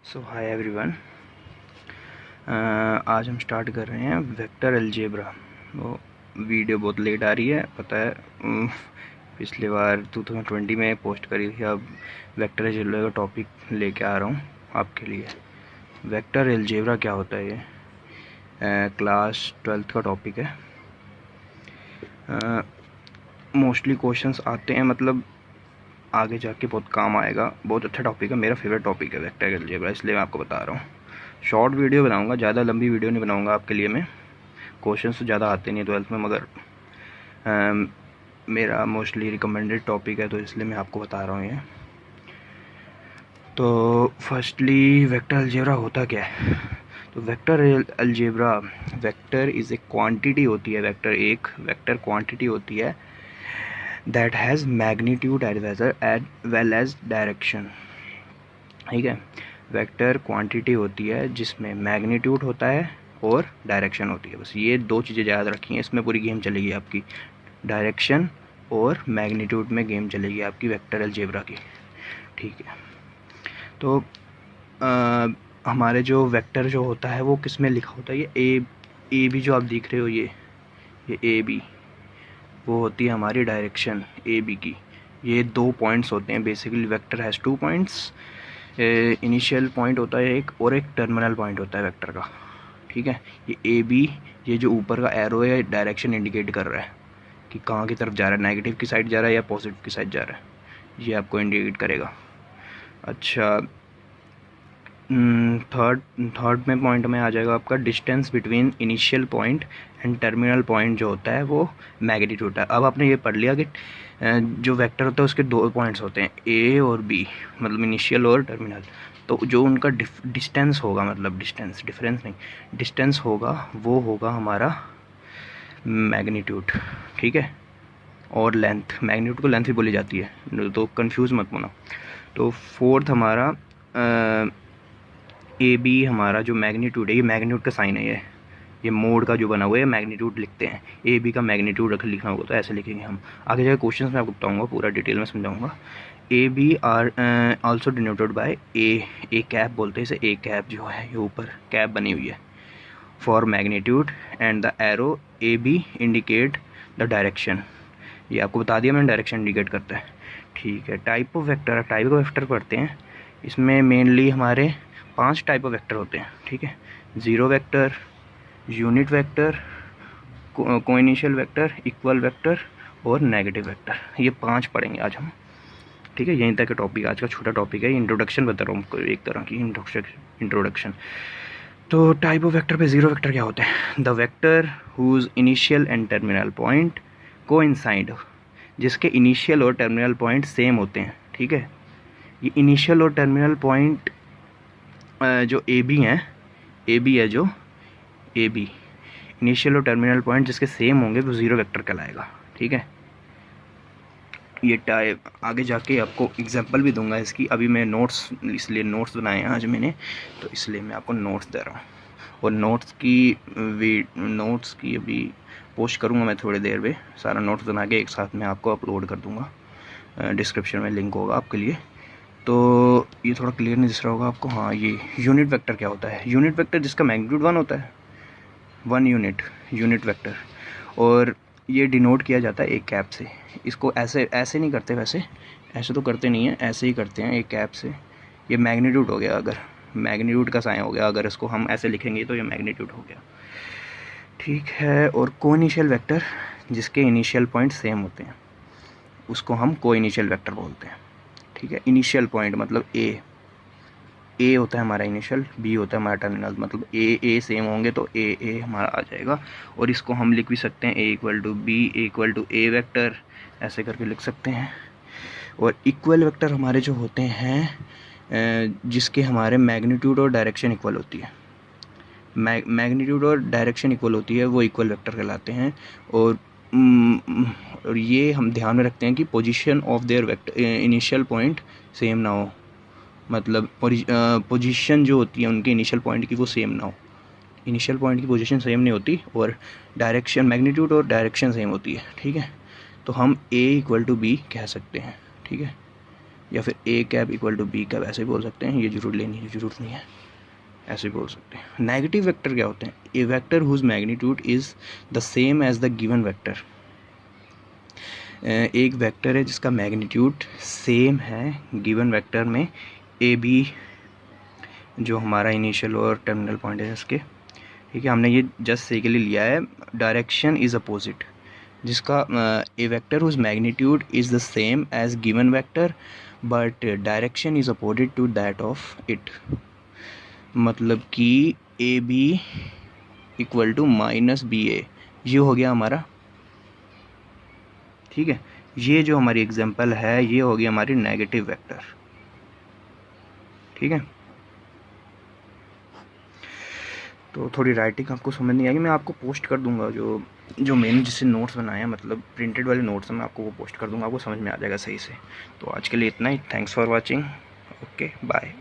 सो hi everyone. आज हम start कर रहे हैं वेक्टर अलजेब्रा। वो वीडियो बहुत लेट आ रही है, पता है। पिछली बार 2020 में पोस्ट करी थी। अब वेक्टर अलजेब्रा का टॉपिक लेके आ रहा हूँ आपके लिए। वेक्टर अलजेब्रा क्या होता है, ये क्लास 12th का टॉपिक है। मोस्टली क्वेश्चंस आते हैं, मतलब आगे जाके बहुत काम आएगा। बहुत अच्छा टॉपिक है, मेरा फेवरेट टॉपिक है वेक्टर अलजेब्रा, इसलिए मैं आपको बता रहा हूँ। शॉर्ट वीडियो बनाऊंगा, ज़्यादा लंबी वीडियो नहीं बनाऊंगा आपके लिए मैं। क्वेश्चंस तो ज़्यादा आते नहीं 12th में, मगर मेरा मोस्टली रिकमेंडेड टॉपिक है, तो इसलिए मैं आपको बता रहा हूँ ये। तो फर्स्टली वेक्टर अलजेब्रा होता क्या है? तो vector algebra, vector is a quantity होती है। वेक्टर एक वेक्टर क्वांटिटी होती है that has magnitude as well as direction. ठीक है, वेक्टर क्वांटिटी होती है जिसमें मैग्नीट्यूड होता है और डायरेक्शन होती है। बस ये दो चीज़ें याद रखी हैं, इसमें पूरी गेम चलेगी आपकी। डायरेक्शन और मैग्नीट्यूड में गेम चलेगी आपकी वेक्टर अलजेब्रा की। ठीक है, तो हमारे जो वेक्टर जो होता है वो किस में लिखा होता है? ये ए बी जो आप देख रहे हो, ये ए बी, वो होती है हमारी डायरेक्शन ए बी की। ये 2 पॉइंट्स होते हैं basically. Vector has 2 points. Initial point होता है एक, और एक टर्मिनल पॉइंट होता है वेक्टर का। ठीक है, ये ए बी, ये जो ऊपर का एरो है डायरेक्शन इंडिकेट कर रहा है कि कहाँ की तरफ जा रहा है, नेगेटिव की साइड जा रहा है या पॉजिटिव की साइड जा रहा है, ये आपको इंडिकेट करेगा। अच्छा, थर्ड में पॉइंट में आ जाएगा आपका distance between initial point and terminal point जो होता है वो मैग्नीट्यूड है। अब आपने ये पढ़ लिया कि जो वेक्टर होता है उसके 2 पॉइंट्स होते हैं, ए और बी, मतलब इनिशियल और टर्मिनल। तो जो उनका डिस्टेंस होगा, मतलब डिफरेंस नहीं, डिस्टेंस होगा, वो होगा हमारा मैग्नीट्यूड। ठीक है, और लेंथ, मैग्नीट्यूड को लेंथ भी बोली जाती है, तो कंफ्यूज मत होना। तो फोर्थ हमारा ए बी, हमारा जो मैग्नीट्यूड है, ये मैग्नीट्यूड का साइन है, ये मोड का जो बना हुआ है मैग्नीट्यूड लिखते हैं। ए बी का मैग्नीट्यूड लिखना होगा तो ऐसे लिखेंगे हम। आगे जाकर क्वेश्चन में आपको बताऊंगा, पूरा डिटेल में समझाऊंगा। A B are also denoted by A cap बोलते हैं इसे। ए कैप जो है, ये ऊपर कैप बनी हुई है for magnitude, and the arrow A B indicate the direction. ये आपको बता दिया मैंने, डायरेक्शन इंडिकेट करता है। ठीक है, टाइप ऑफ वेक्टर पढ़ते हैं। इसमें मेनली हमारे 5 टाइप ऑफ वेक्टर होते हैं। ठीक है, zero vector, unit vector, coinitial vector, equal vector और नेगेटिव वेक्टर। ये 5 पढ़ेंगे आज हम। ठीक है, यहीं तक का टॉपिक आज का छोटा टॉपिक है। इंट्रोडक्शन बता रहा हूँ आपको, एक तरह की इंट्रोडक्शन। तो टाइप ऑफ वेक्टर पे ज़ीरो वेक्टर क्या होता है? The vector whose initial and terminal point coincide, जिसके इनिशियल और टर्मिनल पॉइंट सेम होते हैं। ठीक है, ये इनिशियल और टर्मिनल पॉइंट जो ए बी है जो ए बी, इनिशियल और टर्मिनल पॉइंट जिसके सेम होंगे वो ज़ीरो वेक्टर कहलाएगा। ठीक है, ये टाइप आगे जाके आपको एग्जांपल भी दूंगा इसकी। अभी मैं नोट्स, इसलिए नोट्स बनाए हैं आज मैंने, तो इसलिए मैं आपको नोट्स दे रहा हूँ। और नोट्स की अभी पोस्ट करूँगा मैं थोड़ी देर में। सारा नोट्स बना के एक साथ में आपको अपलोड कर दूँगा, डिस्क्रिप्शन में लिंक होगा आपके लिए। तो ये थोड़ा क्लियर नहीं दिख रहा होगा आपको। हाँ, ये यूनिट वेक्टर क्या होता है? यूनिट वेक्टर जिसका मैग्नीट्यूड 1 होता है, 1 यूनिट वेक्टर, और ये डिनोट किया जाता है एक कैप से। इसको ऐसे नहीं करते, वैसे ऐसे तो करते नहीं है, ऐसे ही करते हैं एक कैप से। ये मैग्नीट्यूड हो गया, अगर मैग्नीट्यूड का साइन हो गया, अगर इसको हम ऐसे लिखेंगे तो ये मैग्नीट्यूड हो गया। ठीक है, और कोइनिशियल वेक्टर जिसके इनिशियल पॉइंट सेम होते हैं उसको हम कोइनिशियल वेक्टर बोलते हैं। ठीक है, इनिशियल पॉइंट मतलब ए होता है हमारा इनिशियल, बी होता है हमारा टर्मिनल, मतलब ए सेम होंगे तो ए हमारा आ जाएगा। और इसको हम लिख भी सकते हैं A equal to B equal to A vector, ऐसे करके लिख सकते हैं। और इक्वल वेक्टर हमारे जो होते हैं जिसके हमारे मैग्नीट्यूड और डायरेक्शन इक्वल होती है, मैग्नीट्यूड और डायरेक्शन इक्वल होती है, वो इक्वल वेक्टर कहलाते हैं। और ये हम ध्यान में रखते हैं कि position of their vector initial point same ना हो, मतलब पोजीशन जो होती है उनके इनिशियल पॉइंट की वो सेम ना हो। इनिशियल पॉइंट की पोजीशन सेम नहीं होती और डायरेक्शन, मैग्नीट्यूड और डायरेक्शन सेम होती है। ठीक है, तो हम ए इक्वल टू बी कह सकते हैं। ठीक है, या फिर A cap equal to B cap ऐसे बोल सकते हैं, ये जरूर लेने की ज़रूरत नहीं है, ऐसे बोल सकते हैं। नेगेटिव वेक्टर क्या होते हैं? A vector whose magnitude is the same as the given vector. एक वेक्टर है जिसका मैग्नीट्यूड सेम है गिवन वेक्टर में, ए बी जो हमारा इनिशियल और टर्मिनल पॉइंट है इसके, ठीक है। हमने ये जस्ट से के लिए लिया है, डायरेक्शन इज़ अपोजिट, जिसका a vector whose magnitude is the same as given vector but direction is opposite to that of it. मतलब कि A B equal to minus B A, ये हो गया हमारा, ठीक है। ये जो हमारी एग्जांपल है ये होगी हमारी नेगेटिव वेक्टर, ठीक है। तो थोड़ी राइटिंग आपको समझ नहीं आएगी, मैं आपको पोस्ट कर दूंगा जो मैंने जिससे नोट्स बनाए हैं, मतलब प्रिंटेड वाले नोट्स हैं, मैं आपको वो पोस्ट कर दूंगा, आपको समझ में आ जाएगा सही से। तो आज के लिए इतना ही, thanks for watching, okay bye.